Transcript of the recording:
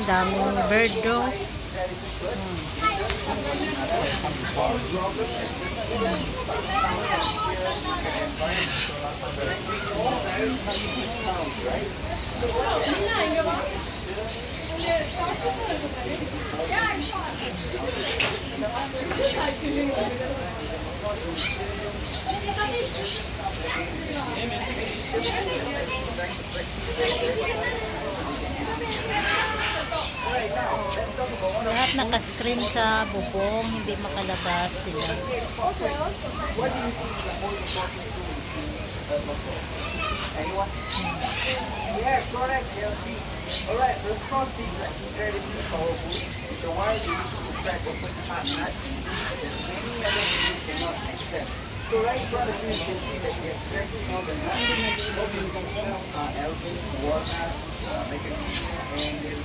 Daming bird do. Lahat naka-screen sa bubong, hindi makalabas sila. Yeah, correct. All right, let's call things like incredibly powerful. So why do you track of the partner? Many other people cannot access. So right in front of you, you can see that we are tracking all the nuts, helping water, making and